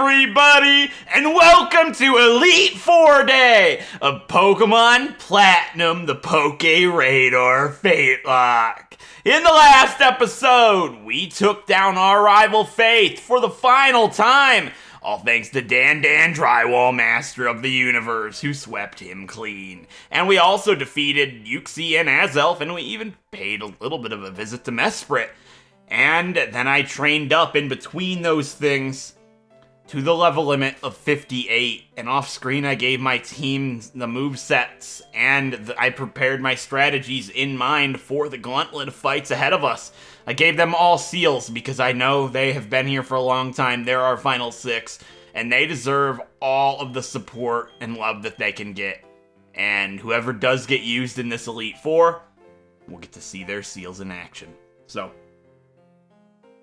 everybody, and welcome to Elite Four Day of Pokemon Platinum, the PokéRadar FateLocke. In the last episode, we took down our rival Faith for the final time, all thanks to Dan Drywall Master of the Universe, who swept him clean. And we also defeated Uxie and Azelf, and we even paid a little bit of a visit to Mesprit. And then I trained up in between those things to the level limit of 58, and off screen I gave my team the movesets, and I prepared my strategies in mind for the gauntlet of fights ahead of us. I gave them all seals because I know they have been here for a long time. They're our final six, and they deserve all of the support and love that they can get. And whoever does get used in this Elite Four will get to see their seals in action. So,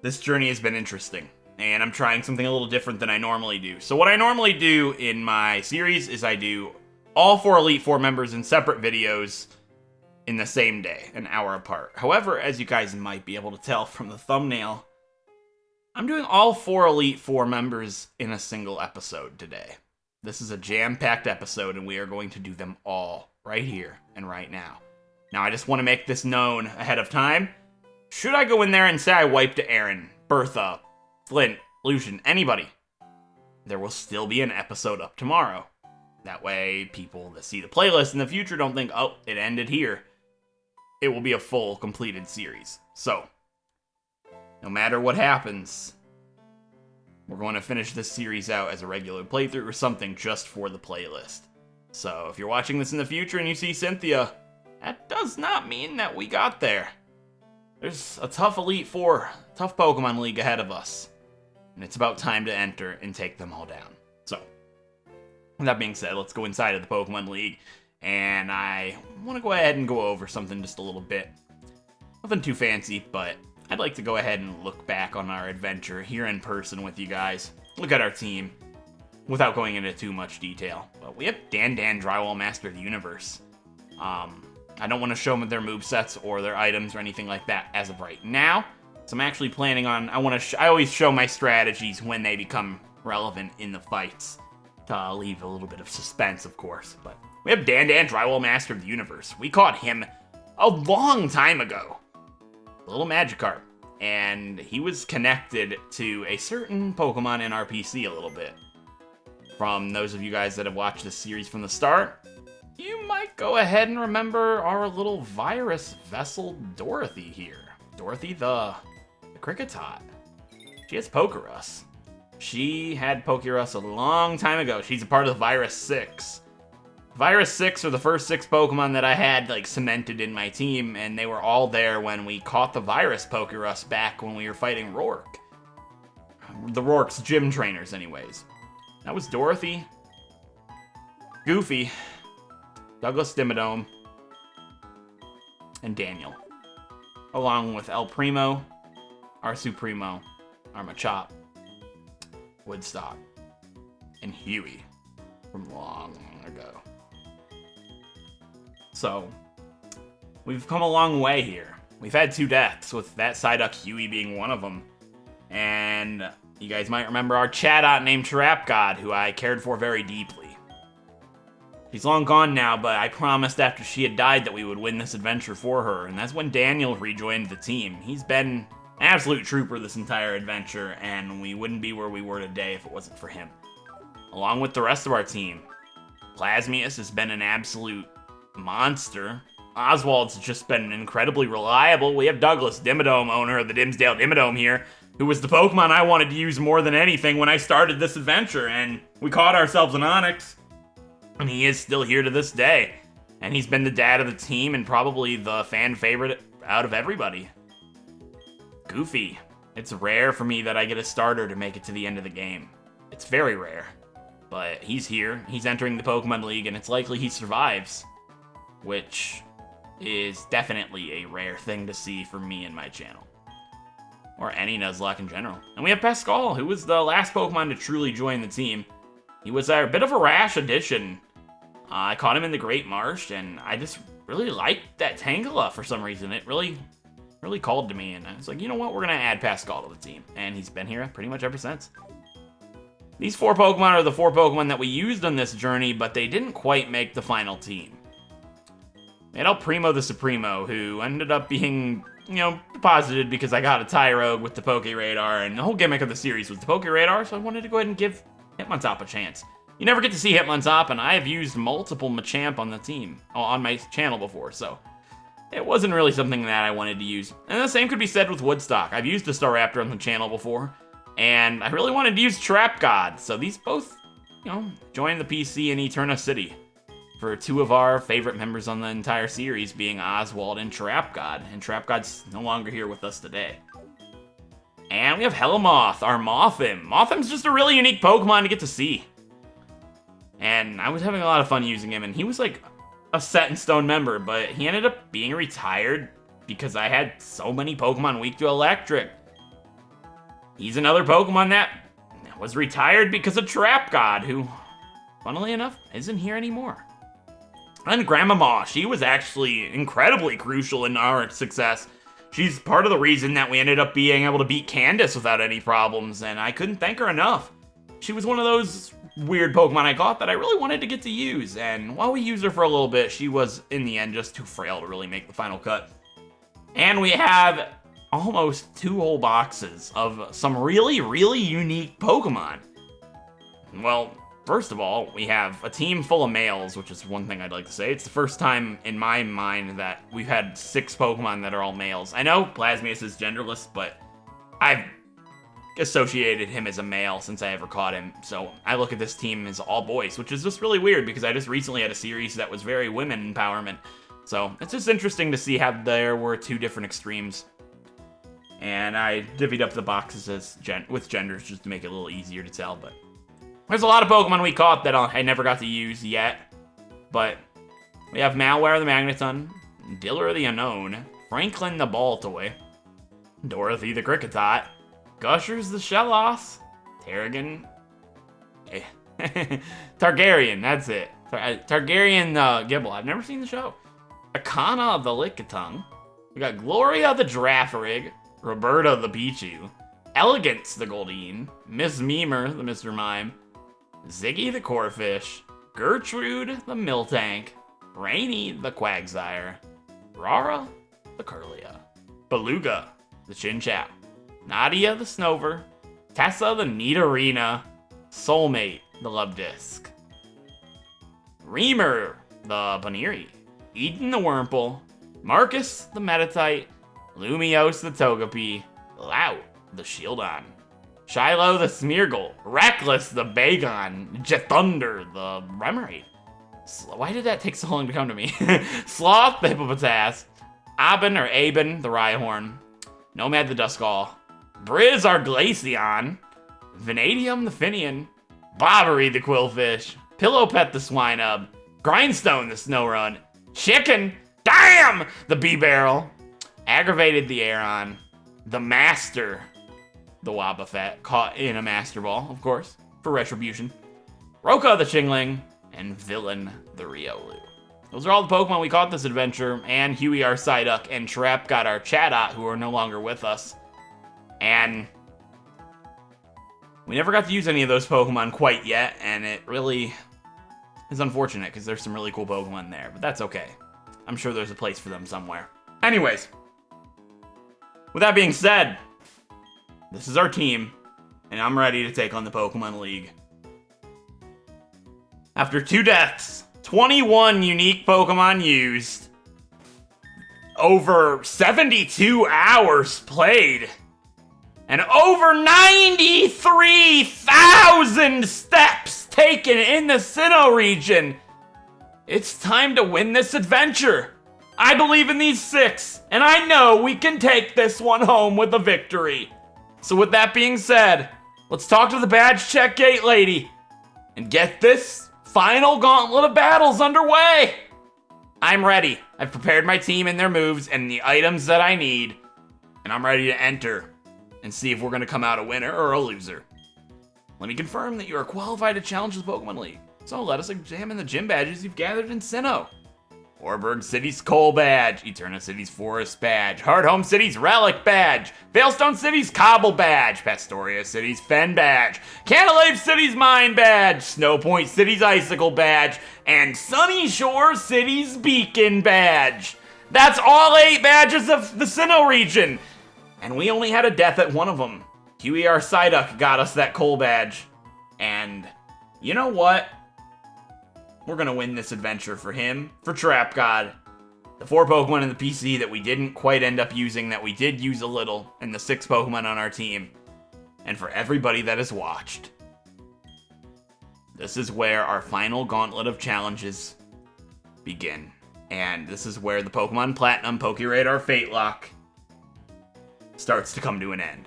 this journey has been interesting, and I'm trying something a little different than I normally do. So what I normally do in my series is I do all 4 Elite Four members in separate videos in the same day, an hour apart. However, as you guys might be able to tell from the thumbnail, I'm doing all 4 Elite Four members in a single episode today. This is a jam-packed episode, and we are going to do them all right here and right now. Now, I just want to make this known ahead of time. Should I go in there and say I wiped Aaron, Bertha, Flint, Lucian, anybody, there will still be an episode up tomorrow. That way, people that see the playlist in the future don't think, oh, it ended here. It will be a full, completed series. So, no matter what happens, we're going to finish this series out as a regular playthrough or something just for the playlist. So, if you're watching this in the future and you see Cynthia, that does not mean that we got there. There's a tough Elite Four, tough Pokemon League ahead of us. And it's about time to enter and take them all down. So, with that being said, let's go inside of the Pokemon League. And I want to go ahead and go over something just a little bit. Nothing too fancy, but I'd like to go ahead and look back on our adventure here in person with you guys. Look at our team, without going into too much detail. But we have Dan Drywall Master of the Universe. I don't want to show them their movesets or their items or anything like that as of right now. So I'm actually planning on, I always show my strategies when they become relevant in the fights. To leave a little bit of suspense, of course. But we have Dan Drywall Master of the Universe. We caught him a long time ago. A little Magikarp. And he was connected to a certain Pokemon in our PC a little bit. From those of you guys that have watched this series from the start, you might go ahead and remember our little virus vessel Dorothy here. Dorothy the Cricketot. She has Pokerus. She had Pokerus a long time ago. She's a part of the Virus 6. Virus 6 are the first 6 Pokemon that I had cemented in my team, and they were all there when we caught the Virus Pokerus back when we were fighting Rourke. The Rourke's gym trainers, anyways. That was Dorothy, Goofy, Douglas Dimmadome, and Daniel, along with El Primo, our Supremo, our Machop, Woodstock, and Huey from long ago. So, we've come a long way here. We've had 2 deaths, with that Psyduck Huey being one of them. And you guys might remember our Chatot named Trap God, who I cared for very deeply. She's long gone now, but I promised after she had died that we would win this adventure for her, and that's when Daniel rejoined the team. He's been an absolute trooper this entire adventure, and we wouldn't be where we were today if it wasn't for him. Along with the rest of our team. Plasmius has been an absolute monster. Oswald's just been incredibly reliable. We have Douglas Dimmadome, owner of the Dimsdale Dimmadome here, who was the Pokemon I wanted to use more than anything when I started this adventure, and we caught ourselves an Onix. And he is still here to this day. And he's been the dad of the team and probably the fan favorite out of everybody. Goofy. It's rare for me that I get a starter to make it to the end of the game. It's very rare. But he's here. He's entering the Pokemon League, and it's likely he survives. Which is definitely a rare thing to see for me and my channel. Or any Nuzlocke in general. And we have Pascal, who was the last Pokemon to truly join the team. He was a bit of a rash addition. I caught him in the Great Marsh, and I just really liked that Tangela for some reason. It really called to me, and I was like, you know what, we're going to add Pascal to the team. And he's been here pretty much ever since. These 4 Pokemon are the 4 Pokemon that we used on this journey, but they didn't quite make the final team. We had El Primo the Supremo, who ended up being, deposited because I got a Tyrogue with the PokéRadar, and the whole gimmick of the series was the PokéRadar, so I wanted to go ahead and give Hitmontop a chance. You never get to see Hitmontop, and I have used multiple Machamp on the team, on my channel before, so it wasn't really something that I wanted to use. And the same could be said with Woodstock. I've used a Staraptor on the channel before, and I really wanted to use Trap God, so these both, joined the PC in Eterna City for 2 of our favorite members on the entire series being Oswald and Trap God, and Trap God's no longer here with us today. And we have Helimoth, our Mothim. Mothim's just a really unique Pokemon to get to see. And I was having a lot of fun using him, and he was like a set in stone member, but he ended up being retired because I had so many Pokemon weak to Electric. He's another Pokemon that was retired because of Trap God, who, funnily enough, isn't here anymore. And Grandma Ma, she was actually incredibly crucial in our success. She's part of the reason that we ended up being able to beat Candace without any problems, and I couldn't thank her enough. She was one of those weird Pokemon I caught that I really wanted to get to use, and while we used her for a little bit, she was, in the end, just too frail to really make the final cut. And we have almost 2 whole boxes of some really, really unique Pokemon. Well, first of all, we have a team full of males, which is one thing I'd like to say. It's the first time in my mind that we've had 6 Pokemon that are all males. I know Plasmius is genderless, but I've associated him as a male since I ever caught him. So I look at this team as all boys, which is just really weird because I just recently had a series that was very women empowerment. So it's just interesting to see how there were 2 different extremes. And I divvied up the boxes as with genders just to make it a little easier to tell, but there's a lot of Pokemon we caught that I never got to use yet. But we have Malware the Magneton, Diller the Unknown, Franklin the Baltoy, Dorothy the Cricketot, Gushers the Shellos, Tarragon, Targaryen, that's it. Targaryen Gibble, I've never seen the show. Akana the Lickitung, we got Gloria the Girafarig, Roberta the Pichu, Elegance the Goldeen, Miss Memer the Mr. Mime, Ziggy the Corfish, Gertrude the Miltank, Rainy the Quagsire, Rara the Curlia, Beluga the Chinchap, Nadia the Snover, Tessa the Nidorina, Soulmate the Love Disc, Reamer the Baniri, Eden the Wurmple, Marcus the Metatite, Lumiose the Togepi, Lout the Shieldon, Shiloh the Smeargle, Reckless the Bagon, Jethunder the Remoraid. Why did that take so long to come to me? Sloth the Hippopotas, Aben the Rhyhorn, Nomad the Duskull, Briz our Glaceon, Vanadium the Finian, Bobbery the Quillfish, Pillowpet the Swinub, Grindstone the Snowrun, Chicken, damn, the Bee-Barrel, Aggravated the Aeron, the Master, the Wobbuffet, caught in a Master Ball, of course, for retribution, Roka the Chingling, and Villain the Riolu. Those are all the Pokemon we caught this adventure, and Huey our Psyduck, and Trap got our Chatot, who are no longer with us. And we never got to use any of those Pokemon quite yet, and it really is unfortunate, because there's some really cool Pokemon there, but that's okay. I'm sure there's a place for them somewhere. Anyways, with that being said, this is our team, and I'm ready to take on the Pokemon League. After 2 deaths, 21 unique Pokemon used, over 72 hours played, and over 93,000 steps taken in the Sinnoh region, it's time to win this adventure. I believe in these 6, and I know we can take this one home with a victory. So with that being said, let's talk to the badge check gate lady and get this final gauntlet of battles underway. I'm ready. I've prepared my team and their moves and the items that I need, and I'm ready to enter and see if we're going to come out a winner or a loser. Let me confirm that you are qualified to challenge the Pokemon League. So let us examine the gym badges you've gathered in Sinnoh. Orberg City's Coal Badge, Eterna City's Forest Badge, Hardhome City's Relic Badge, Veilstone City's Cobble Badge, Pastoria City's Fen Badge, Canalave City's Mine Badge, Snowpoint City's Icicle Badge, and Sunny Shore City's Beacon Badge. That's all 8 badges of the Sinnoh region, and we only had a death at one of them. QER Psyduck got us that Coal Badge, and you know what? We're gonna win this adventure for him, for Trap God, the 4 Pokemon in the PC that we didn't quite end up using, that we did use a little, and the 6 Pokemon on our team, and for everybody that has watched. This is where our final gauntlet of challenges begin, and this is where the Pokemon Platinum PokéRadar FateLocke starts to come to an end.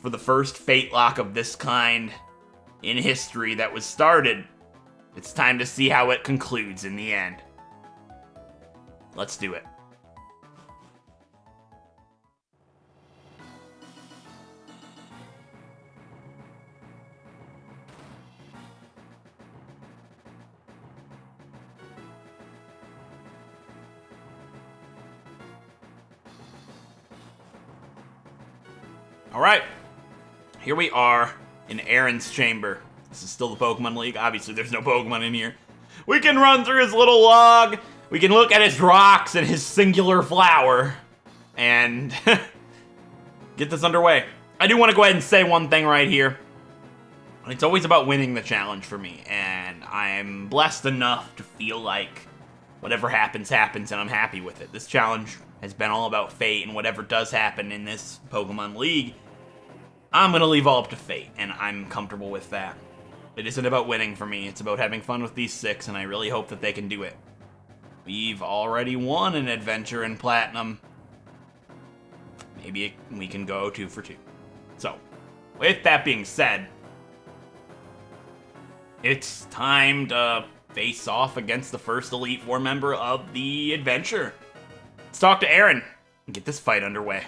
For the first FateLocke of this kind in history that was started, it's time to see how it concludes in the end. Let's do it. All right, here we are in Aaron's chamber. This is still the Pokemon League. Obviously, there's no Pokemon in here. We can run through his little log. We can look at his rocks and his singular flower and get this underway. I do want to go ahead and say one thing right here. It's always about winning the challenge for me, and I'm blessed enough to feel like whatever happens, happens, and I'm happy with it. This challenge has been all about fate, and whatever does happen in this Pokemon League, I'm going to leave all up to fate, and I'm comfortable with that. It isn't about winning for me, it's about having fun with these 6, and I really hope that they can do it. We've already won an adventure in Platinum. Maybe we can go 2 for 2. So, with that being said, it's time to face off against the first Elite Four member of the adventure. Let's talk to Aaron and get this fight underway.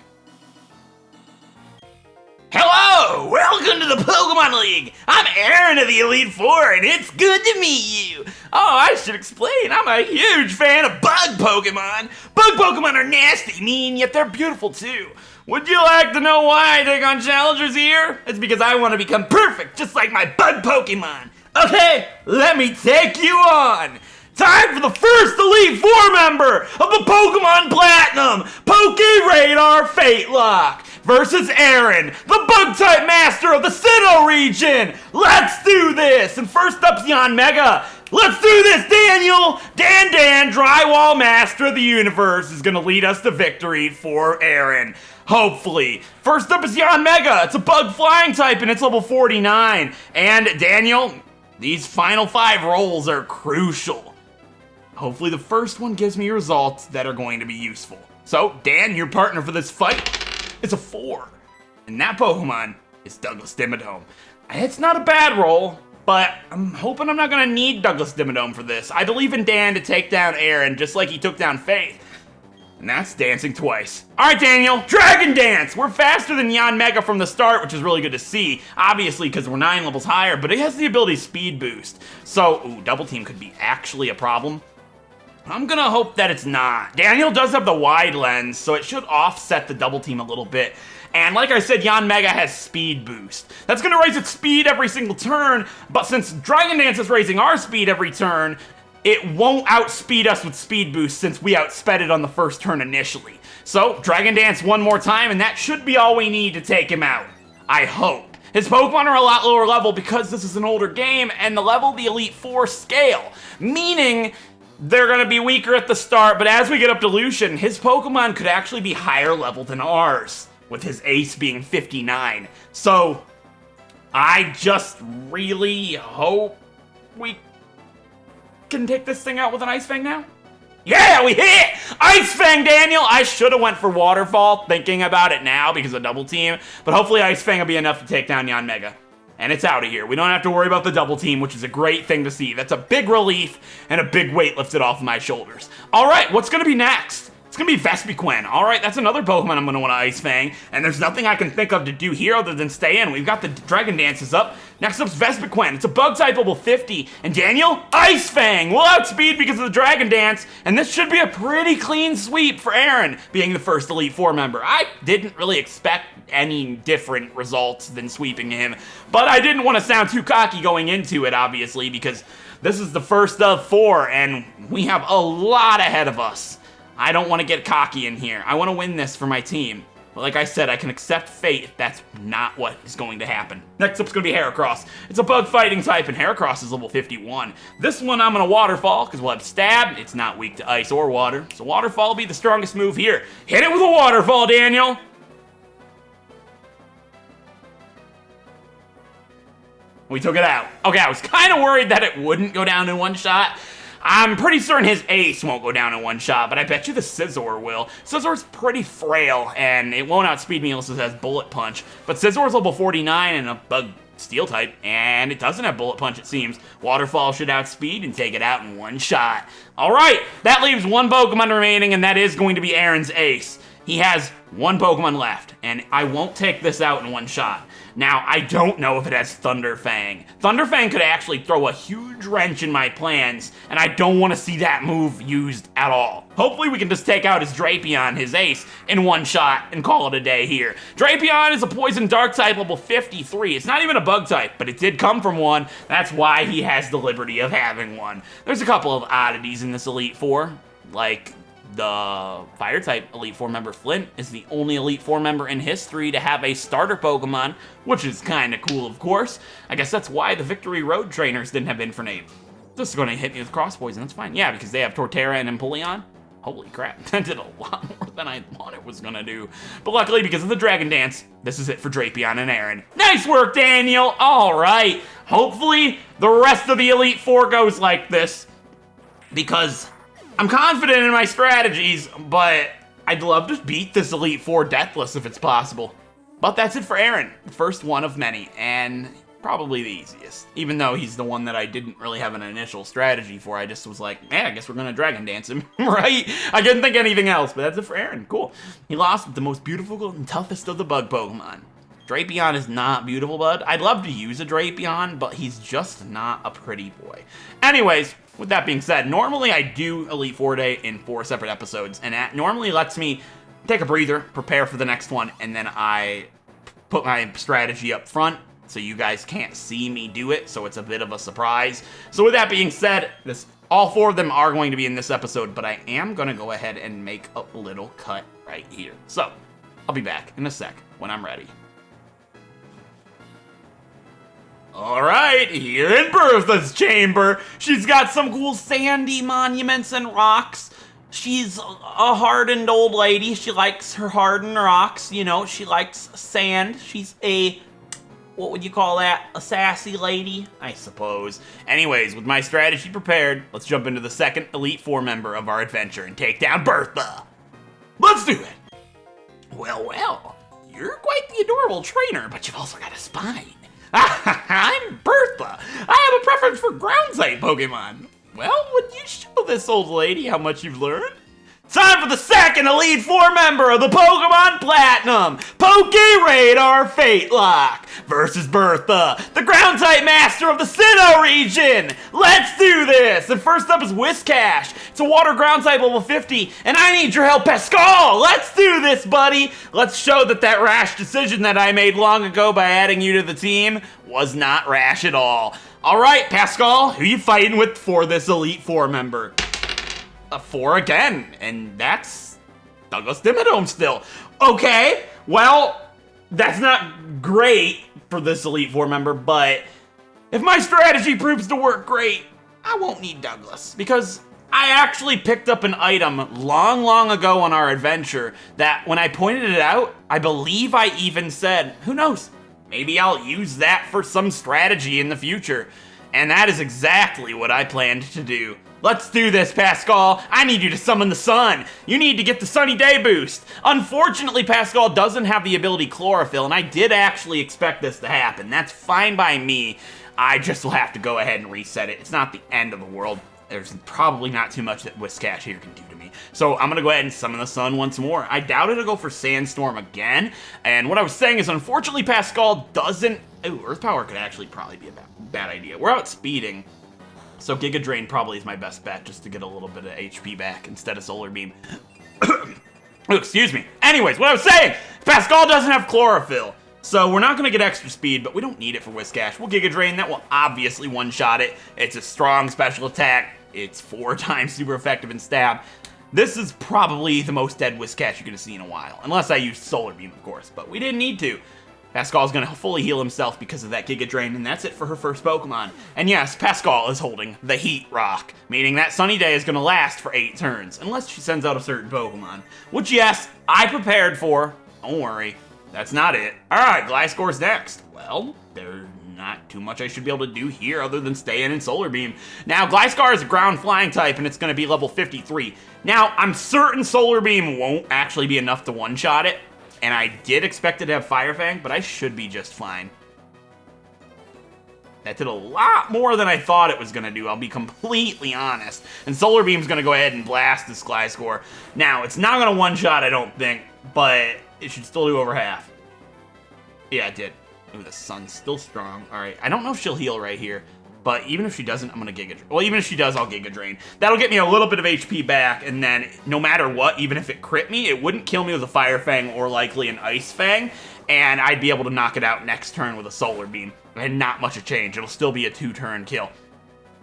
Hello! Welcome to the Pokemon League! I'm Aaron of the Elite Four, and it's good to meet you! Oh, I should explain, I'm a huge fan of bug Pokemon! Bug Pokemon are nasty, mean, yet they're beautiful too. Would you like to know why I take on challengers here? It's because I want to become perfect, just like my bug Pokemon. Okay, let me take you on! Time for the first Elite Four member of the Pokemon Platinum PokéRadar FateLocke versus Aaron, the Bug-type master of the Sinnoh region! Let's do this! And first up's Yanmega. Let's do this, Daniel! Dan, Drywall Master of the Universe, is gonna lead us to victory for Aaron. Hopefully. First up is Yanmega. It's a bug flying type and it's level 49. And Daniel, these final 5 rolls are crucial. Hopefully the first one gives me results that are going to be useful. So, Dan, your partner for this fight is a 4. And that Pokemon is Douglas Dimmadome. It's not a bad roll, but I'm hoping I'm not going to need Douglas Dimmadome for this. I believe in Dan to take down Aaron, just like he took down Faith. And that's dancing twice. Alright, Daniel, Dragon Dance! We're faster than Yanmega from the start, which is really good to see. Obviously, because we're 9 levels higher, but it has the ability Speed Boost. So, Double Team could be actually a problem. I'm gonna hope that it's not. Daniel does have the wide lens, so it should offset the Double Team a little bit. And like I said, Yanmega has Speed Boost. That's gonna raise its speed every single turn, but since Dragon Dance is raising our speed every turn, it won't outspeed us with Speed Boost since we outsped it on the first turn initially. So, Dragon Dance one more time, and that should be all we need to take him out. I hope. His Pokemon are a lot lower level because this is an older game, and the level of the Elite Four scale, meaning they're gonna be weaker at the start, but as we get up to Lucian, his Pokemon could actually be higher level than ours, with his ace being 59. So, I just really hope we can take this thing out with an Ice Fang now. Yeah, we hit! Ice Fang, Daniel! I should have went for Waterfall, thinking about it now because of Double Team, but hopefully Ice Fang will be enough to take down Yanmega. And it's out of here. We don't have to worry about the Double Team, which is a great thing to see. That's a big relief and a big weight lifted off of my shoulders. All right, what's going to be next? It's gonna be Vespiquen. All right, that's another Pokemon I'm gonna want to Ice Fang, and there's nothing I can think of to do here other than stay in. We've got the Dragon Dances up. Next up's Vespiquen. It's a bug type level 50, and Daniel, Ice Fang. We'll outspeed because of the Dragon Dance, and this should be a pretty clean sweep for Aaron, being the first Elite Four member. I didn't really expect any different results than sweeping him, but I didn't want to sound too cocky going into it, obviously, because this is the first of 4, and we have a lot ahead of us. I don't want to get cocky in here. I want to win this for my team. But like I said, I can accept fate if that's not what is going to happen. Next up's going to be Heracross. It's a bug fighting type, and Heracross is level 51. This one I'm going to Waterfall, because we'll have Stab. It's not weak to Ice or Water. So Waterfall will be the strongest move here. Hit it with a Waterfall, Daniel! We took it out. Okay, I was kind of worried that it wouldn't go down in one shot. I'm pretty certain his Ace won't go down in one shot, but I bet you the Scizor will. Scizor's pretty frail, and it won't outspeed me unless it has Bullet Punch. But Scizor's level 49 and a bug Steel type, and it doesn't have Bullet Punch, it seems. Waterfall should outspeed and take it out in one shot. All right, that leaves one Pokemon remaining, and that is going to be Aaron's Ace. He has one Pokemon left, and I won't take this out in one shot. Now, I don't know if it has Thunder Fang. Thunder Fang could actually throw a huge wrench in my plans, and I don't want to see that move used at all. Hopefully we can just take out his Drapion, his Ace, in one shot and call it a day here. Drapion is a Poison Dark type, level 53. It's not even a bug type, but it did come from one. That's why he has the liberty of having one. There's a couple of oddities in this Elite Four, like the Fire-type Elite Four member Flint is the only Elite Four member in history to have a starter Pokemon, which is kind of cool, of course. I guess that's why the Victory Road trainers didn't have Infernape. This is going to hit me with Cross Poison, that's fine. Yeah, because they have Torterra and Empoleon. Holy crap, that did a lot more than I thought it was going to do. But luckily, because of the Dragon Dance, this is it for Drapion and Aaron. Nice work, Daniel! All right, hopefully the rest of the Elite Four goes like this, because I'm confident in my strategies, but I'd love to beat this Elite Four deathless if it's possible. But that's it for Aaron, the first one of many, and probably the easiest. Even though he's the one that I didn't really have an initial strategy for, I just was like, I guess we're gonna Dragon Dance him, right? I couldn't think anything else, but that's it for Aaron, cool. He lost with the most beautiful and toughest of the bug Pokemon. Drapion is not beautiful, bud. I'd love to use a Drapion, but he's just not a pretty boy. Anyways, with that being said, normally I do Elite Four Day in 4 separate episodes, and that normally lets me take a breather, prepare for the next one, and then I put my strategy up front so you guys can't see me do it, so it's a bit of a surprise. So with that being said, all 4 of them are going to be in this episode, but I am going to go ahead and make a little cut right here. So, I'll be back in a sec when I'm ready. Alright, here in Bertha's chamber, she's got some cool sandy monuments and rocks. She's a hardened old lady. She likes her hardened rocks, you know, she likes sand. She's a, what would you call that? A sassy lady, I suppose. Anyways, with my strategy prepared, let's jump into the second Elite Four member of our adventure and take down Bertha. Let's do it! Well, you're quite the adorable trainer, but you've also got a spine. I'm Bertha. I have a preference for ground-type Pokemon. Well, would you show this old lady how much you've learned? Time for the second Elite Four member of the Pokemon Platinum, PokéRadar FateLocke versus Bertha, the ground-type master of the Sinnoh region. Let's do this. And first up is Whiscash. It's a water ground-type level 50, and I need your help, Pascal. Let's do this, buddy. Let's show that that rash decision that I made long ago by adding you to the team was not rash at all. All right, Pascal, who you fighting with for this Elite Four member? 4 again, and that's Douglas Dimmadome still. Okay, well, that's not great for this Elite Four member, but if my strategy proves to work great, I won't need Douglas, because I actually picked up an item long ago on our adventure that when I pointed it out, I believe I even said, who knows, maybe I'll use that for some strategy in the future. And that is exactly what I planned to do. Let's do this, Pascal. I need you to summon the sun. You need to get the sunny day boost. Unfortunately, Pascal doesn't have the ability Chlorophyll, and I did actually expect this to happen. That's fine by me. I just will have to go ahead and reset it. It's not the end of the world. there's probably not too much that Whiscash here can do to me. So I'm going to go ahead and summon the sun once more. I doubt it'll go for Sandstorm again. And what I was saying is, unfortunately, Pascal doesn't... Ooh, Earth Power could actually probably be a bad idea. We're outspeeding, so Giga Drain probably is my best bet just to get a little bit of HP back instead of Solar Beam. Oh, excuse me. Anyways, what I was saying, Pascal doesn't have Chlorophyll. So we're not going to get extra speed, but we don't need it for Whiscash. We'll Giga Drain. That will obviously one-shot it. It's a strong special attack. It's 4 times super effective in stab. This is probably the most dead Whiscash you're going to see in a while. Unless I use Solar Beam, of course. But we didn't need to. Pascal's going to fully heal himself because of that Giga Drain, and that's it for her first Pokemon. And yes, Pascal is holding the Heat Rock, meaning that Sunny Day is going to last for 8 turns, unless she sends out a certain Pokemon. Which, yes, I prepared for. Don't worry. That's not it. Alright, Gliscor's next. Well, there's not too much I should be able to do here other than stay in Solar Beam. Now, Gliscor is a ground flying type, and it's going to be level 53. Now, I'm certain Solar Beam won't actually be enough to one-shot it, and I did expect it to have Fire Fang, but I should be just fine. That did a lot more than I thought it was going to do, I'll be completely honest. And Solar Beam's going to go ahead and blast this Gliscor. Now, it's not going to one-shot, I don't think, but it should still do over half. Yeah, it did. Ooh, the sun's still strong. Alright, I don't know if she'll heal right here, but even if she doesn't, I'm going to Giga Drain. Well, even if she does, I'll Giga Drain. That'll get me a little bit of HP back, and then no matter what, even if it crit me, it wouldn't kill me with a Fire Fang or likely an Ice Fang, and I'd be able to knock it out next turn with a Solar Beam. And not much of change. It'll still be a 2-turn kill.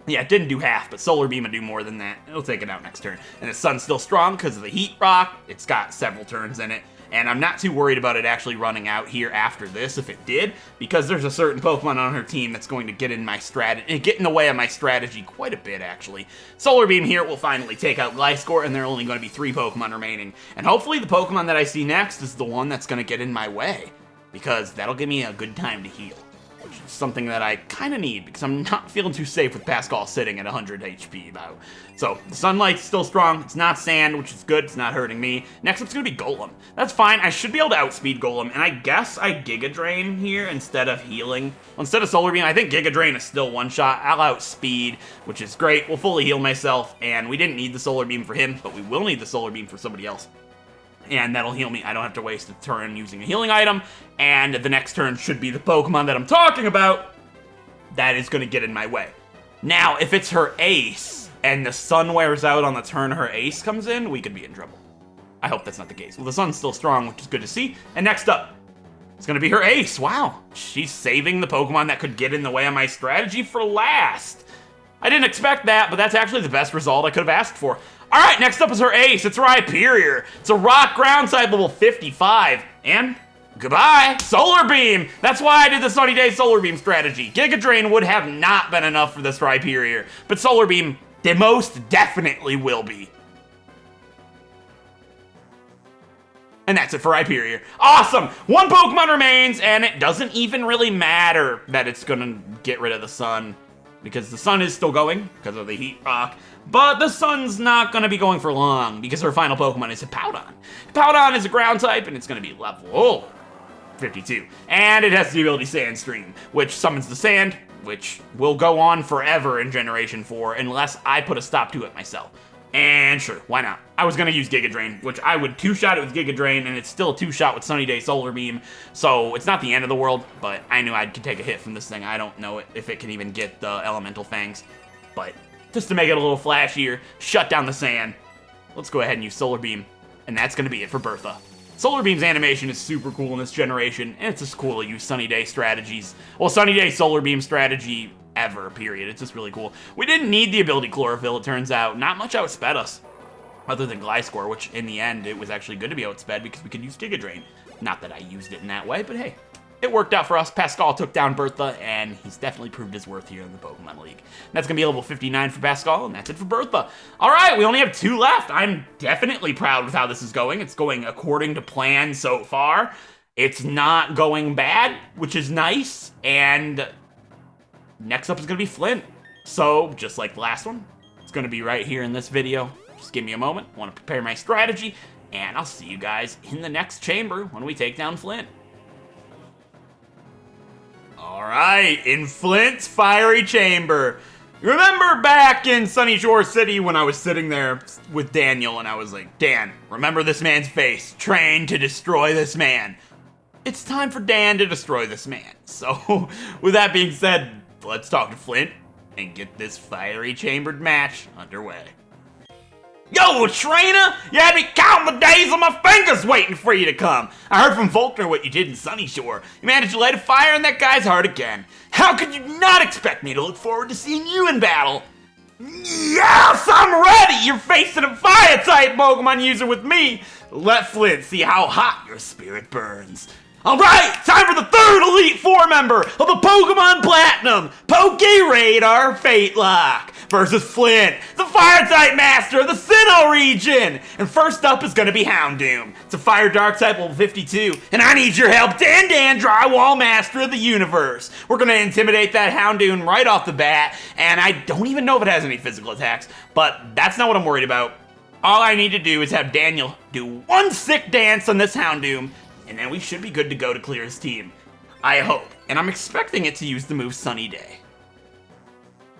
Yeah, it didn't do half, but Solar Beam would do more than that. It'll take it out next turn. And the sun's still strong because of the Heat Rock. It's got several turns in it. And I'm not too worried about it actually running out here after this if it did, because there's a certain Pokemon on her team that's going to get in the way of my strategy quite a bit, actually. Solar Beam here will finally take out Gliscor, and there are only going to be 3 Pokemon remaining. And hopefully the Pokemon that I see next is the one that's going to get in my way, because that'll give me a good time to heal. Which is something that I kind of need, because I'm not feeling too safe with Pascal sitting at 100 HP about. So, the Sunlight's still strong. It's not Sand, which is good. It's not hurting me. Next up's going to be Golem. That's fine. I should be able to outspeed Golem, and I guess I Giga Drain here instead of healing. Well, instead of Solar Beam, I think Giga Drain is still one-shot. I'll outspeed, which is great. We'll fully heal myself, and we didn't need the Solar Beam for him, but we will need the Solar Beam for somebody else. And that'll heal me. I don't have to waste a turn using a healing item. And the next turn should be the Pokemon that I'm talking about that is going to get in my way. Now, if it's her ace, and the sun wears out on the turn her ace comes in, we could be in trouble. I hope that's not the case. Well, the sun's still strong, which is good to see. And next up, it's going to be her ace. Wow. She's saving the Pokemon that could get in the way of my strategy for last. I didn't expect that, but that's actually the best result I could have asked for. Alright, next up is her ace. It's Rhyperior. It's a rock ground type level 55. And goodbye, Solar Beam. That's why I did the Sunny Day Solar Beam strategy. Giga Drain would have not been enough for this Rhyperior, but Solar Beam, they most definitely will be. And that's it for Rhyperior. Awesome! 1 Pokemon remains, and it doesn't even really matter that it's gonna get rid of the sun, because the sun is still going because of the Heat Rock. But the sun's not going to be going for long because her final Pokemon is Hippowdon. Hippowdon is a ground type, and it's going to be level 52. And it has the ability Sandstream, which summons the sand, which will go on forever in Generation 4 unless I put a stop to it myself. And sure, why not? I was going to use Giga Drain, which I would 2-shot it with Giga Drain, and it's still a 2-shot with Sunny Day Solar Beam, so it's not the end of the world, but I knew I could take a hit from this thing. I don't know if it can even get the Elemental Fangs, but just to make it a little flashier, shut down the sand. Let's go ahead and use Solar Beam, and that's going to be it for Bertha. Solar Beam's animation is super cool in this generation, and it's just cool to use Sunny Day strategies. Well, Sunny Day Solar Beam strategy ever, period. It's just really cool. We didn't need the ability Chlorophyll, it turns out. Not much outsped us, other than Gliscor, which in the end, it was actually good to be outsped because we could use Giga Drain. Not that I used it in that way, but hey. It worked out for us. Pascal took down Bertha, and he's definitely proved his worth here in the Pokemon League. And that's going to be level 59 for Pascal, and that's it for Bertha. All right, we only have 2 left. I'm definitely proud with how this is going. It's going according to plan so far. It's not going bad, which is nice. And next up is going to be Flint. So, just like the last one, it's going to be right here in this video. Just give me a moment. I want to prepare my strategy, and I'll see you guys in the next chamber when we take down Flint. Alright, in Flint's Fiery Chamber. Remember back in Sunny Shore City when I was sitting there with Daniel and I was like, Dan, remember this man's face. Train to destroy this man. It's time for Dan to destroy this man. So, with that being said, let's talk to Flint and get this fiery chambered match underway. Yo, trainer! You had me counting the days on my fingers waiting for you to come. I heard from Volkner what you did in Sunny Shore. You managed to light a fire in that guy's heart again. How could you not expect me to look forward to seeing you in battle? Yes, I'm ready! You're facing a fire-type Pokemon user with me. Let Flint see how hot your spirit burns. Alright, time for the third Elite Four member of the Pokemon Platinum, PokéRadar FateLocke versus Flint, the Fire-type Master of the Sinnoh region! And first up is gonna be Houndoom. It's a Fire Dark type level 52, and I need your help, Dan, Drywall Master of the Universe. We're gonna intimidate that Houndoom right off the bat, and I don't even know if it has any physical attacks, but that's not what I'm worried about. All I need to do is have Daniel do one sick dance on this Houndoom, and then we should be good to go to clear his team. I hope. And I'm expecting it to use the move Sunny Day.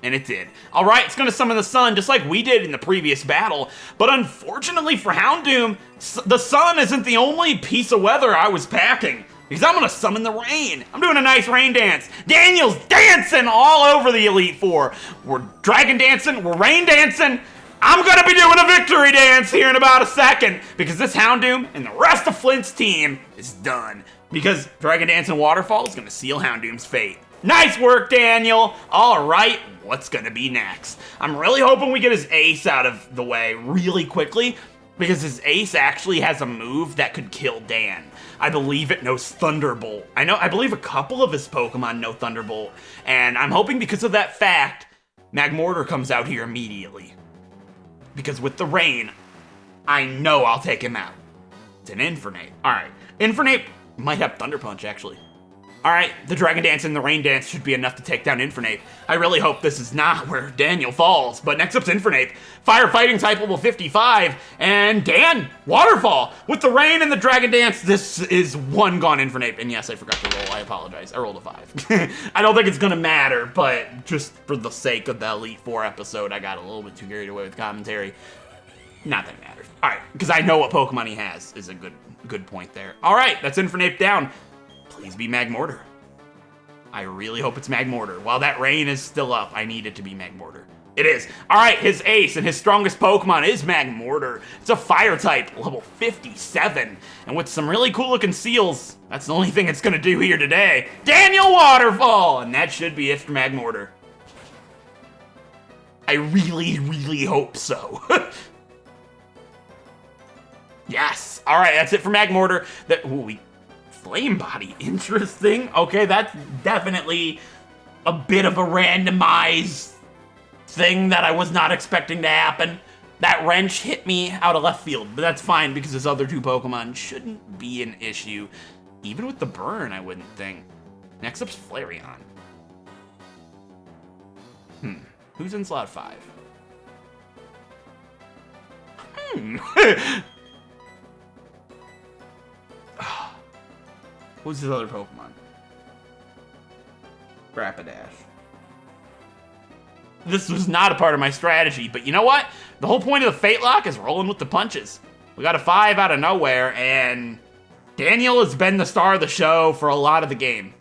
And it did. Alright, it's gonna summon the sun just like we did in the previous battle. But unfortunately for Houndoom, the sun isn't the only piece of weather I was packing. Because I'm gonna summon the rain. I'm doing a nice rain dance. Daniel's dancing all over the Elite Four. We're dragon dancing, we're rain dancing. I'm gonna be doing a victory dance here in about a second because this Houndoom and the rest of Flint's team is done. Because Dragon Dance and Waterfall is gonna seal Houndoom's fate. Nice work, Daniel! Alright, what's gonna be next? I'm really hoping we get his ace out of the way really quickly because his ace actually has a move that could kill Dan. I believe it knows Thunderbolt. I believe a couple of his Pokemon know Thunderbolt, and I'm hoping because of that fact, Magmortar comes out here immediately. Because with the rain, I know I'll take him out. It's an Infernape. Alright, Infernape might have Thunder Punch, actually. Alright, the Dragon Dance and the Rain Dance should be enough to take down Infernape. I really hope this is not where Daniel falls, but next up's Infernape. Firefighting type level 55, and Dan, Waterfall. With the Rain and the Dragon Dance, this is one gone Infernape. And yes, I forgot to roll, I apologize. I rolled a 5. I don't think it's gonna matter, but just for the sake of the Elite Four episode, I got a little bit too carried away with commentary. Not that it matters. Alright, because I know what Pokemon he has is a good point there. Alright, that's Infernape down. Please be Magmortar. I really hope it's Magmortar. While that rain is still up, I need it to be Magmortar. It is. Alright, his ace and his strongest Pokemon is Magmortar. It's a fire type, level 57. And with some really cool looking seals, that's the only thing it's gonna do here today. Daniel Waterfall! And that should be it for Magmortar. I really hope so. Yes. Alright, that's it for Magmortar. Flame Body, interesting. Okay, that's definitely a bit of a randomized thing that I was not expecting to happen. That wrench hit me out of left field, but that's fine because his other two Pokemon shouldn't be an issue. Even with the burn, I wouldn't think. Next up's Flareon. Who's in slot 5? Who's his other Pokemon? Rapidash. This was not a part of my strategy, but you know what? The whole point of the FateLocke is rolling with the punches. We got a 5 out of nowhere, and Daniel has been the star of the show for a lot of the game.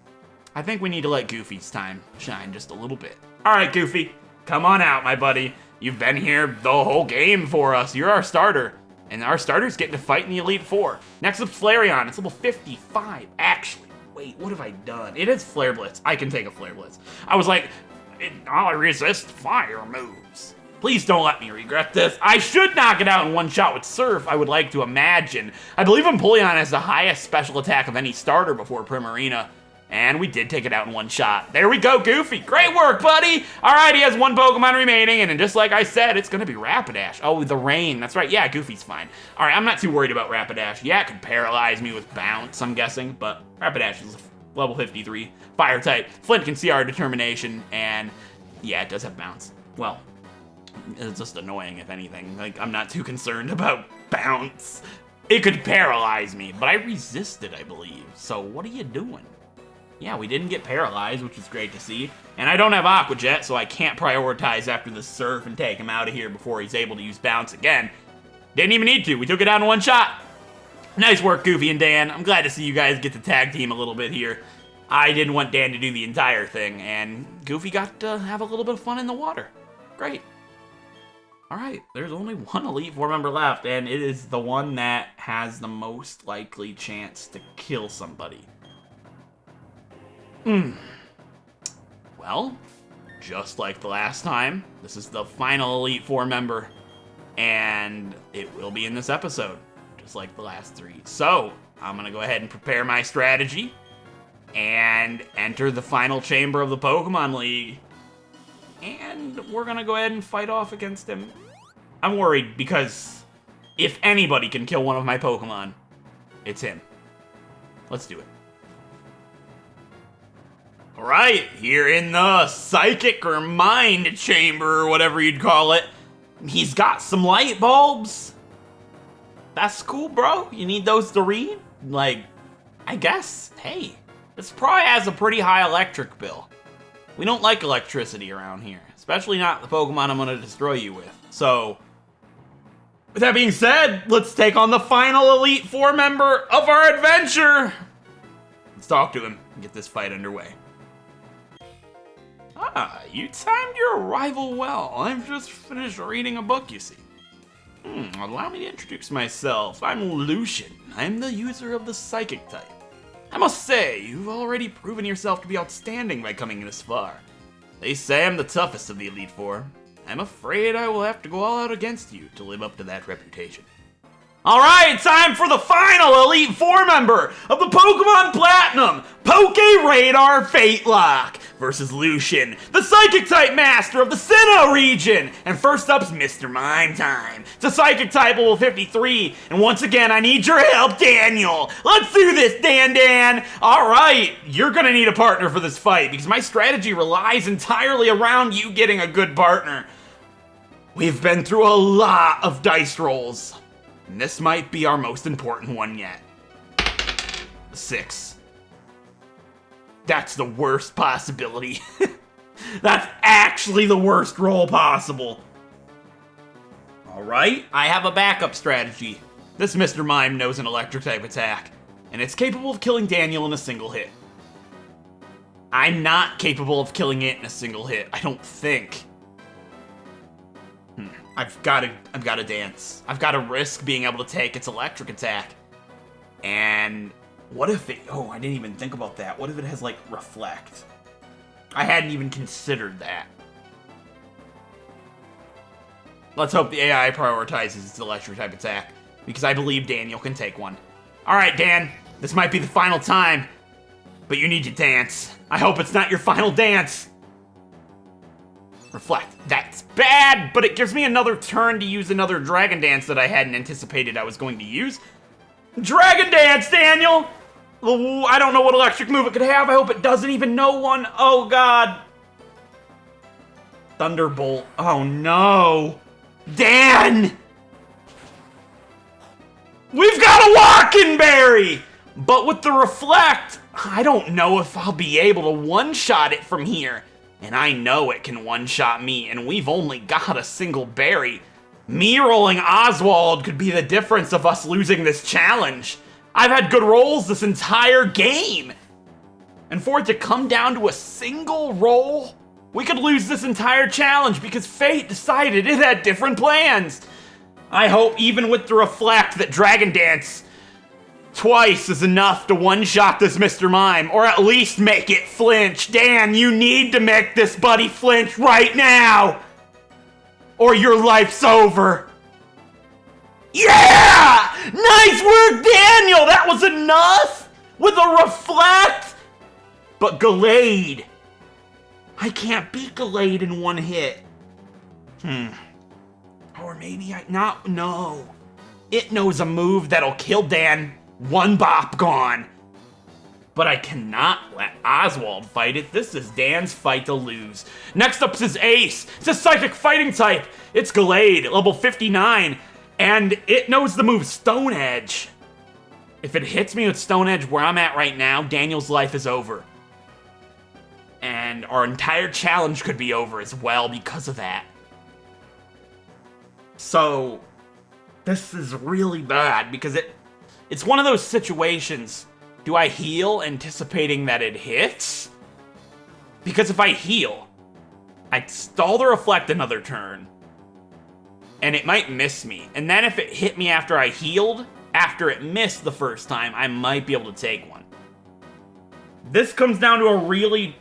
I think we need to let Goofy's time shine just a little bit. All right, Goofy, come on out, my buddy. You've been here the whole game for us. You're our starter. And our starter's getting to fight in the Elite Four. Next up, Flareon. It's level 55, actually. Wait, what have I done? It is Flare Blitz. I can take a Flare Blitz. I was like, I'll resist fire moves. Please don't let me regret this. I should knock it out in one shot with Surf, I would like to imagine. I believe Empoleon has the highest special attack of any starter before Primarina. And we did take it out in one shot. There we go, Goofy. Great work, buddy. All right, he has one Pokemon remaining, and just like I said, it's going to be Rapidash. Oh, the rain. That's right. Yeah, Goofy's fine. All right, I'm not too worried about Rapidash. Yeah, it could paralyze me with Bounce, I'm guessing, but Rapidash is level 53, Fire type. Flint can see our determination, and yeah, it does have Bounce. Well, it's just annoying, if anything. Like, I'm not too concerned about Bounce. It could paralyze me, but I resisted, I believe. So what are you doing? yeah, we didn't get paralyzed, which is great to see. And I don't have Aqua Jet, so I can't prioritize after the surf and take him out of here before he's able to use Bounce again. Didn't even need to. We took it down in one shot. Nice work, Goofy and Dan. I'm glad to see you guys get to tag team a little bit here. I didn't want Dan to do the entire thing, and Goofy got to have a little bit of fun in the water. Great. Alright, there's only one Elite Four member left, and it is the one that has the most likely chance to kill somebody. Well, just like the last time, this is the final Elite Four member, and it will be in this episode, just like the last three. So, I'm gonna go ahead and prepare my strategy and enter the final chamber of the Pokemon League. And we're gonna go ahead and fight off against him. I'm worried because if anybody can kill one of my Pokemon, it's him. Let's do it. Alright, here in the Psychic or Mind Chamber, or whatever you'd call it, he's got some light bulbs. That's cool, bro. You need those to read? Like, I guess, hey. This probably has a pretty high electric bill. We don't like electricity around here, especially not the Pokemon I'm gonna destroy you with. So, with that being said, let's take on the final Elite Four member of our adventure. Let's talk to him and get this fight underway. Ah, you timed your arrival well. I've just finished reading a book, you see. Allow me to introduce myself. I'm Lucian. I'm the user of the Psychic type. I must say, you've already proven yourself to be outstanding by coming this far. They say I'm the toughest of the Elite Four. I'm afraid I will have to go all out against you to live up to that reputation. Alright, time for the final Elite Four member of the Pokemon Platinum, PokéRadar FateLocke versus Lucian, the Psychic-type master of the Sinnoh region. And first up's Mr. Mime time. It's a Psychic-type level 53, and once again, I need your help, Daniel. Let's do this, Dan. Alright, you're gonna need a partner for this fight, because my strategy relies entirely around you getting a good partner. We've been through a lot of dice rolls. And this might be our most important one yet. 6. That's the worst possibility. That's actually the worst roll possible. Alright, I have a backup strategy. This Mr. Mime knows an electric type attack, and it's capable of killing Daniel in a single hit. I'm not capable of killing it in a single hit, I don't think. I've got to dance. I've got to risk being able to take its electric attack. And what if it, oh, I didn't even think about that. What if it has, like, Reflect? I hadn't even considered that. Let's hope the AI prioritizes its electric type attack, because I believe Daniel can take one. Alright, Dan, this might be the final time, but you need to dance. I hope it's not your final dance. Reflect. That's bad, but it gives me another turn to use another Dragon Dance that I hadn't anticipated I was going to use. Dragon Dance, Daniel! Oh, I don't know what electric move it could have. I hope it doesn't even know one. Oh, God. Thunderbolt. Oh, no. Dan! We've got a Walking Berry! But with the Reflect, I don't know if I'll be able to one-shot it from here. And I know it can one-shot me, and we've only got a single berry. Me rolling Oswald could be the difference of us losing this challenge. I've had good rolls this entire game. And for it to come down to a single roll, we could lose this entire challenge because Fate decided it had different plans. I hope even with the Reflect that Dragon Dance twice is enough to one-shot this Mr. Mime, or at least make it flinch. Dan, you need to make this buddy flinch right now, or your life's over. Yeah! Nice work, Daniel! That was enough with a Reflect! But Gallade. I can't beat Gallade in one hit. Or maybe no. It knows a move that'll kill Dan. One bop gone. But I cannot let Oswald fight it. This is Dan's fight to lose. Next up is Ace. It's a Psychic Fighting type. It's Gallade, level 59. And it knows the move Stone Edge. If it hits me with Stone Edge where I'm at right now, Daniel's life is over. and our entire challenge could be over as well because of that. So, this is really bad because it's one of those situations. Do I heal anticipating that it hits? Because if I heal, I'd stall the reflect another turn, and it might miss me. And then if it hit me after I healed, after it missed the first time, I might be able to take one. This comes down to a really...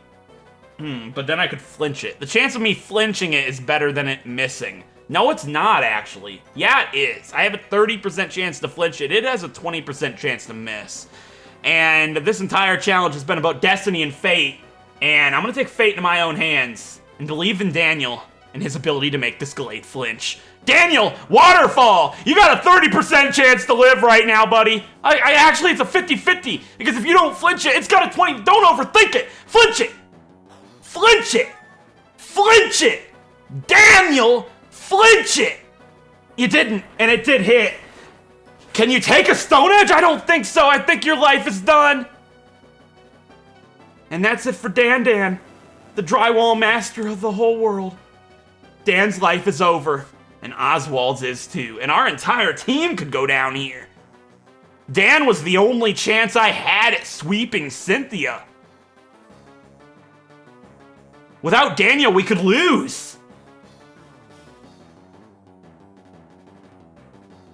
but then I could flinch it. The chance of me flinching it is better than it missing. No, it's not, actually. Yeah, it is. I have a 30% chance to flinch it. It has a 20% chance to miss. And this entire challenge has been about destiny and fate. And I'm going to take fate into my own hands and believe in Daniel and his ability to make this Gallade flinch. Daniel, Waterfall! You got a 30% chance to live right now, buddy. I actually, it's a 50-50. Because if you don't flinch it, it's got a 20. Don't overthink it. Flinch it. Flinch it. Flinch it. Daniel, flinch it. You didn't, and it did hit. Can you take a Stone Edge? I don't think so. I think your life is done. And that's it for Dan, the drywall master of the whole world. Dan's life is over, and Oswald's is too, and our entire team could go down here. Dan was the only chance I had at sweeping Cynthia. Without Daniel, we could lose.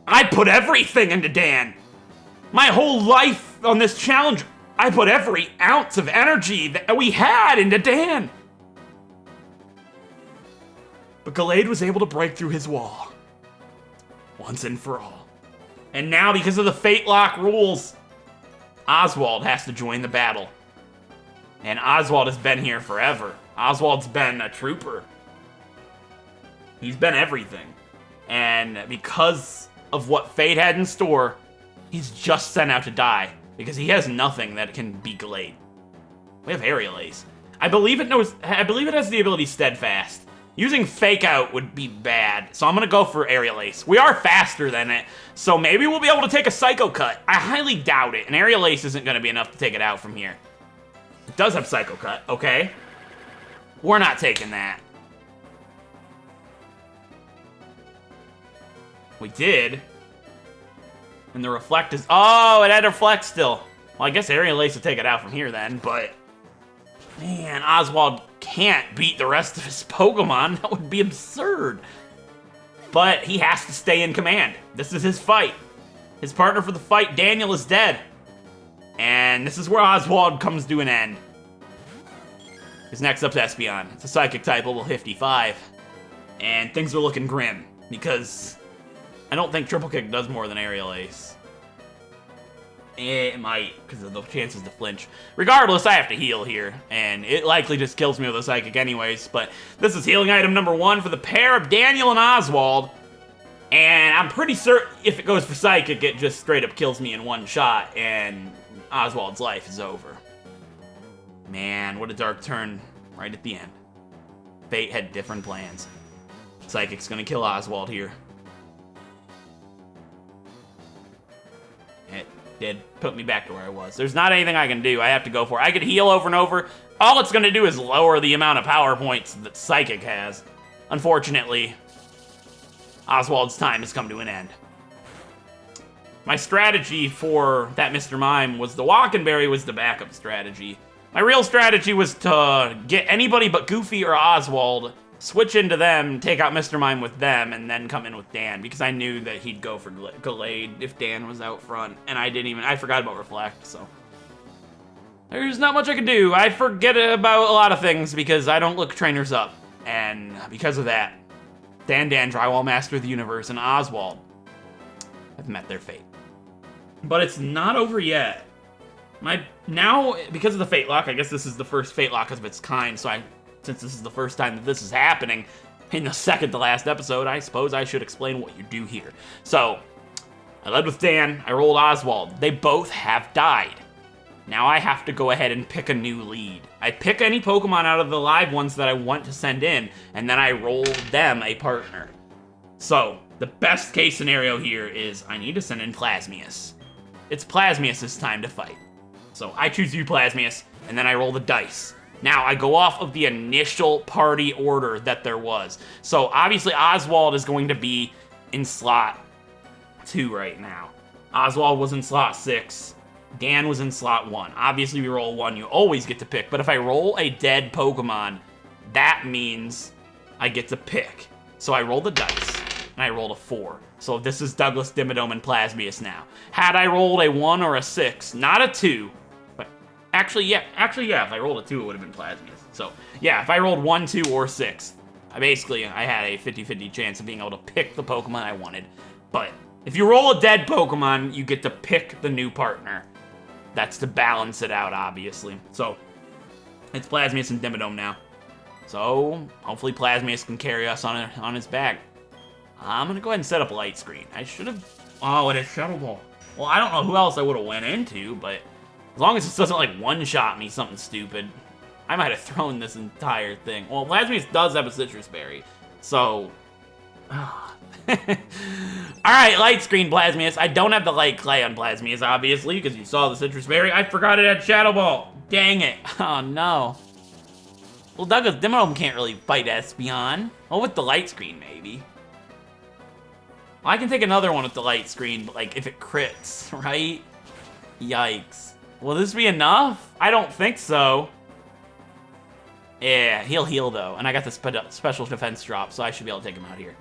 I put everything into Dan. My whole life on this challenge, I put every ounce of energy that we had into Dan. But Gallade was able to break through his wall. Once and for all. And now, because of the FateLocke rules, Oswald has to join the battle. And Oswald has been here forever. Oswald's been a trooper. He's been everything. And because of what fate had in store, he's just sent out to die. Because he has nothing that can beat Gallade. We have Aerial Ace. I believe it has the ability Steadfast. Using Fake Out would be bad, so I'm gonna go for Aerial Ace. We are faster than it, so maybe we'll be able to take a Psycho Cut. I highly doubt it, and Aerial Ace isn't gonna be enough to take it out from here. It does have Psycho Cut, okay. We're not taking that. We did. And the Reflect is... Oh, it had Reflect still. Well, I guess Aerial Ace would take it out from here then, but... Man, Oswald can't beat the rest of his Pokemon. That would be absurd. But he has to stay in command. This is his fight. His partner for the fight, Daniel, is dead. And this is where Oswald comes to an end. Because next up's Espeon. It's a Psychic type, level 55. And things are looking grim. Because I don't think Triple Kick does more than Aerial Ace. It might, because of the chances to flinch. Regardless, I have to heal here, and it likely just kills me with a Psychic anyways, but this is healing item number 1 for the pair of Daniel and Oswald, and I'm pretty certain if it goes for Psychic, it just straight up kills me in one shot, and Oswald's life is over. Man, what a dark turn right at the end. Fate had different plans. Psychic's gonna kill Oswald here. It did put me back to where I was. There's not anything I can do. I have to go for it. I could heal over and over. All it's going to do is lower the amount of power points that Psychic has. Unfortunately, Oswald's time has come to an end. My strategy for that Mr. Mime was the Walkenberry was the backup strategy. My real strategy was to get anybody but Goofy or Oswald, switch into them, take out Mr. Mime with them, and then come in with Dan, because I knew that he'd go for Gallade if Dan was out front, and I forgot about Reflect, so. There's not much I can do. I forget about a lot of things because I don't look trainers up, and because of that, Dan, Drywall Master of the Universe, and Oswald have met their fate. But it's not over yet. Now, because of the FateLocke, I guess this is the first FateLocke of its kind, so since this is the first time that this is happening, in the second to last episode, I suppose I should explain what you do here. So, I led with Dan, I rolled Oswald. They both have died. Now I have to go ahead and pick a new lead. I pick any Pokemon out of the live ones that I want to send in, and then I roll them a partner. So, the best case scenario here is I need to send in Plasmius. It's Plasmius' time to fight. So I choose you, Plasmius, and then I roll the dice. Now, I go off of the initial party order that there was. So, obviously, Oswald is going to be in slot 2 right now. Oswald was in slot 6. Dan was in slot 1. Obviously, we roll 1. You always get to pick. But if I roll a dead Pokemon, that means I get to pick. So, I roll the dice, and I rolled a 4. So, this is Douglas, Dimmadome, and Plasmius now. Had I rolled a 1 or a 6, not a 2... Actually, yeah, if I rolled a 2, it would have been Plasmius. So, yeah, if I rolled 1, 2, or 6, I had a 50-50 chance of being able to pick the Pokemon I wanted. But if you roll a dead Pokemon, you get to pick the new partner. That's to balance it out, obviously. So, it's Plasmius and Dimmadome now. So, hopefully Plasmius can carry us on his back. I'm going to go ahead and set up a light screen. I should have... Oh, it is Shadow Ball. Well, I don't know who else I would have went into, but... As long as this doesn't, like, one-shot me something stupid, I might have thrown this entire thing. Well, Plasmius does have a Citrus Berry, so... Alright, Light Screen, Plasmius. I don't have the Light Clay on Plasmius, obviously, because you saw the Citrus Berry. I forgot it had Shadow Ball. Dang it. Oh, no. Well, Douglas Dimmadome can't really fight Espeon. Well, with the Light Screen, maybe. Well, I can take another one with the Light Screen, but, like, if it crits, right? Yikes. Will this be enough? I don't think so. Yeah, he'll heal, though. And I got the special defense drop, so I should be able to take him out here.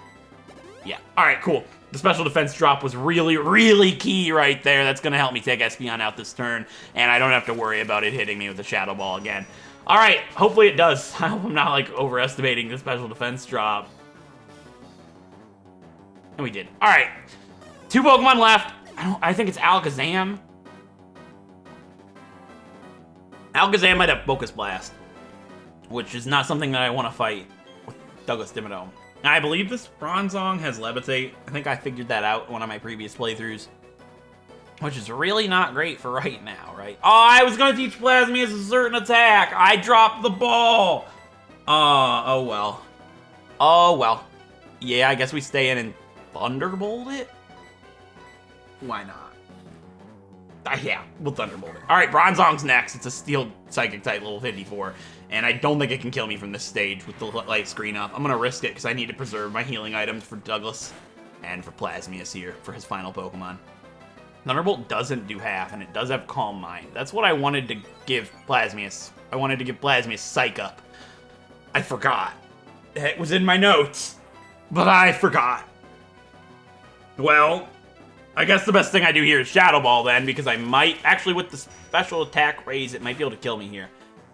Yeah. All right, cool. The special defense drop was really, really key right there. That's going to help me take Espeon out this turn, and I don't have to worry about it hitting me with a Shadow Ball again. All right, hopefully it does. I hope I'm not, like, overestimating the special defense drop. And we did. All right. 2 Pokemon left. I think it's Alakazam. Alakazam might have Focus Blast, which is not something that I want to fight with Douglas Dimmadome. And I believe this Bronzong has Levitate. I think I figured that out in one of my previous playthroughs, which is really not great for right now, right? Oh, I was going to teach Plasmius a certain attack. I dropped the ball. Oh, well. Oh, well. Yeah, I guess we stay in and Thunderbolt it? Why not? Yeah, we'll Thunderbolt it. Alright, Bronzong's next. It's a Steel Psychic type, level 54. And I don't think it can kill me from this stage with the light screen up. I'm going to risk it because I need to preserve my healing items for Douglas and for Plasmius here for his final Pokemon. Thunderbolt doesn't do half, and it does have Calm Mind. That's what I wanted to give Plasmius. I wanted to give Plasmius Psych Up. I forgot. It was in my notes, but I forgot. Well... I guess the best thing I do here is Shadow Ball then, because I might, actually with the special attack raise, it might be able to kill me here.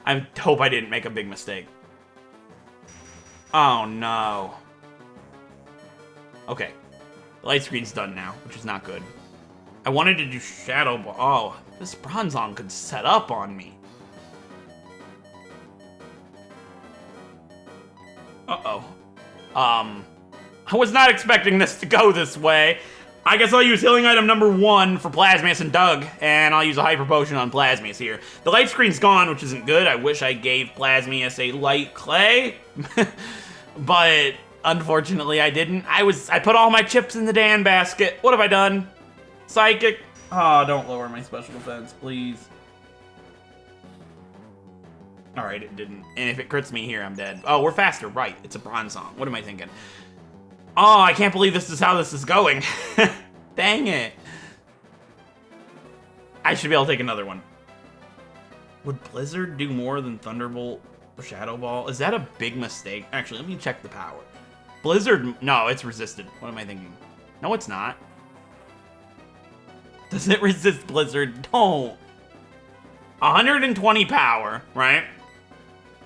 I hope I didn't make a big mistake. Oh no. Okay. The light screen's done now, which is not good. I wanted to do Shadow Ball. Oh, this Bronzong could set up on me. Uh-oh. I was not expecting this to go this way. I guess I'll use healing item number 1 for Plasmius and Doug, and I'll use a Hyper Potion on Plasmius here. The light screen's gone, which isn't good. I wish I gave Plasmius a light clay, but unfortunately I didn't. I put all my chips in the Dan basket. What have I done? Psychic. Oh, don't lower my special defense, please. All right, it didn't. And if it crits me here, I'm dead. Oh, we're faster, right? It's a Bronzong. What am I thinking? Oh, I can't believe this is how this is going. Dang it. I should be able to take another one. Would Blizzard do more than Thunderbolt or Shadow Ball? Is that a big mistake? Actually, let me check the power. Blizzard, no, it's resisted. What am I thinking? No, it's not. Does it resist Blizzard? Don't. 120 power, right?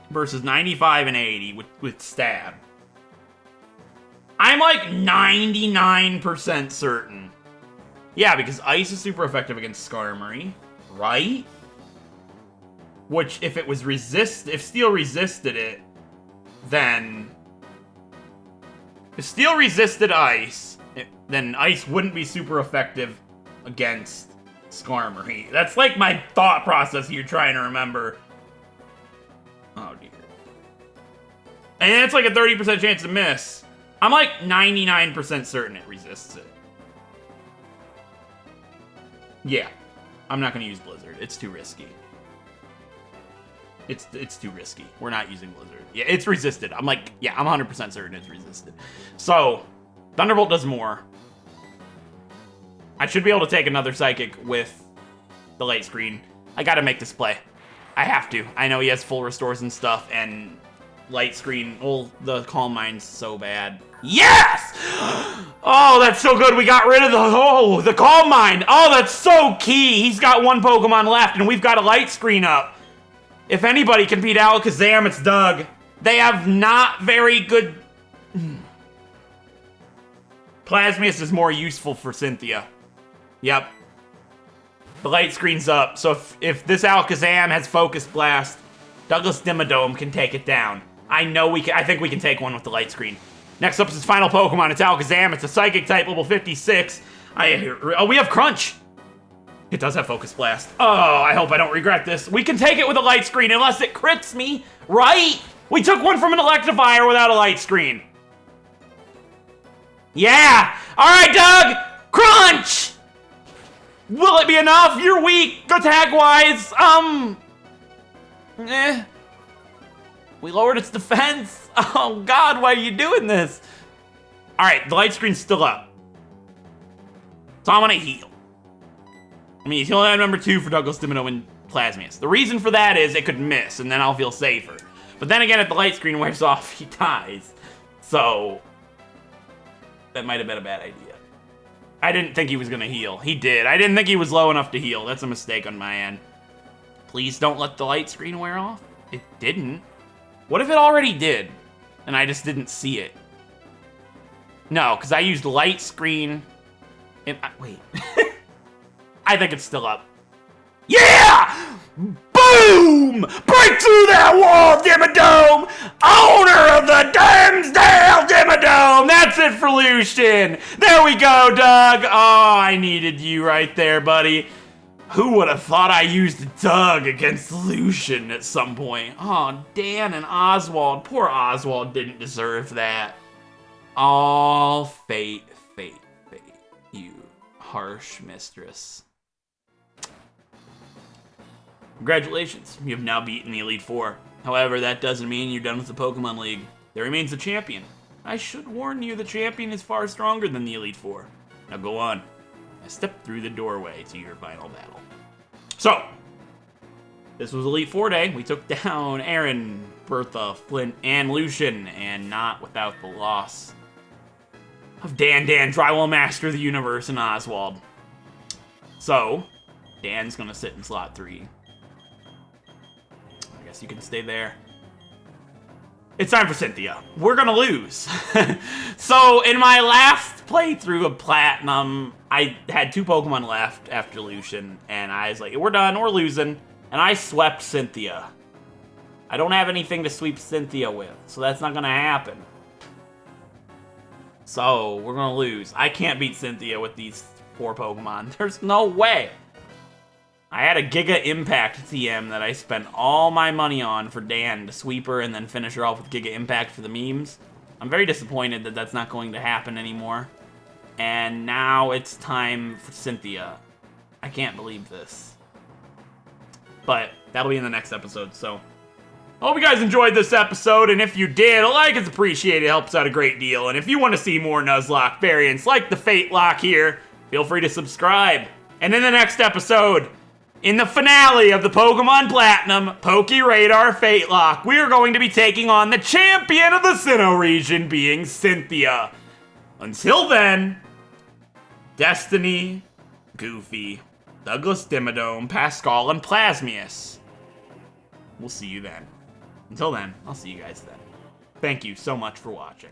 Versus 95 and 80 with Stab. I'm like 99% certain. Yeah, because Ice is super effective against Skarmory, right? Which, if it was if Steel resisted it, then... If Steel resisted Ice, then Ice wouldn't be super effective against Skarmory. That's like my thought process here, trying to remember. Oh, dear. And it's like a 30% chance to miss. I'm like 99% certain it resists it. Yeah. I'm not going to use Blizzard. It's too risky. It's too risky. We're not using Blizzard. Yeah, it's resisted. I'm like, yeah, I'm 100% certain it's resisted. So, Thunderbolt does more. I should be able to take another Psychic with the Light Screen. I gotta make this play. I have to. I know he has full restores and stuff, and Light Screen, well, the Calm Mind's so bad. Yes! Oh, that's so good. We got rid of the Calm Mind. Oh, that's so key. He's got one Pokemon left, and we've got a Light Screen up. If anybody can beat Alakazam, it's Doug. They have not very good... Plasmius is more useful for Cynthia. Yep. The Light Screen's up, so if this Alakazam has Focus Blast, Douglas Dimmadome can take it down. I think we can take one with the Light Screen. Next up is his final Pokemon. It's Alakazam. It's a Psychic type, level 56. We have Crunch. It does have Focus Blast. Oh, I hope I don't regret this. We can take it with a Light Screen unless it crits me, right? We took one from an Electivire without a Light Screen. Yeah! Alright, Doug! Crunch! Will it be enough? You're weak, attack-wise. We lowered its defense. Oh, God, why are you doing this? Alright, the Light Screen's still up. So I'm gonna heal. I mean, he's healing at number 2 for Douglas Dimmadome and Plasmius. The reason for that is it could miss, and then I'll feel safer. But then again, if the Light Screen wears off, he dies. So, that might have been a bad idea. I didn't think he was gonna heal. He did. I didn't think he was low enough to heal. That's a mistake on my end. Please don't let the Light Screen wear off. It didn't. What if it already did, and I just didn't see it? No, because I used Light Screen. Wait. I think it's still up. Yeah! Boom! Break through that wall, Dimmadome! Owner of the Dimsdale Dimmadome! That's it for Lucian! There we go, Doug! Oh, I needed you right there, buddy. Who would have thought I used Doug against Lucian at some point? Oh, Dan and Oswald. Poor Oswald didn't deserve that. All fate, you harsh mistress. Congratulations, you have now beaten the Elite Four. However, that doesn't mean you're done with the Pokemon League. There remains the champion. I should warn you, the champion is far stronger than the Elite Four. Now go on. I stepped through the doorway to your final battle. So, this was Elite Four Day. We took down Aaron, Bertha, Flint, and Lucian, and not without the loss of Dan, Drywall Master of the Universe, and Oswald. So, Dan's gonna sit in slot 3. I guess you can stay there. It's time for Cynthia. We're gonna lose. So, in my last playthrough of Platinum, I had 2 Pokemon left after Lucian, and I was like, we're done, we're losing. And I swept Cynthia. I don't have anything to sweep Cynthia with, so that's not gonna happen. So, we're gonna lose. I can't beat Cynthia with these 4 Pokemon. There's no way. I had a Giga Impact TM that I spent all my money on for Dan to sweep her and then finish her off with Giga Impact for the memes. I'm very disappointed that that's not going to happen anymore. And now it's time for Cynthia. I can't believe this. But that'll be in the next episode, so I hope you guys enjoyed this episode, and if you did, a like is appreciated. It helps out a great deal. And if you want to see more Nuzlocke variants like the FateLocke here, feel free to subscribe. And in the next episode, in the finale of the Pokemon Platinum PokéRadar FateLocke, we are going to be taking on the champion of the Sinnoh region, being Cynthia. Until then, Destiny, Goofy, Douglas Dimmadome, Pascal, and Plasmius. We'll see you then. Until then, I'll see you guys then. Thank you so much for watching.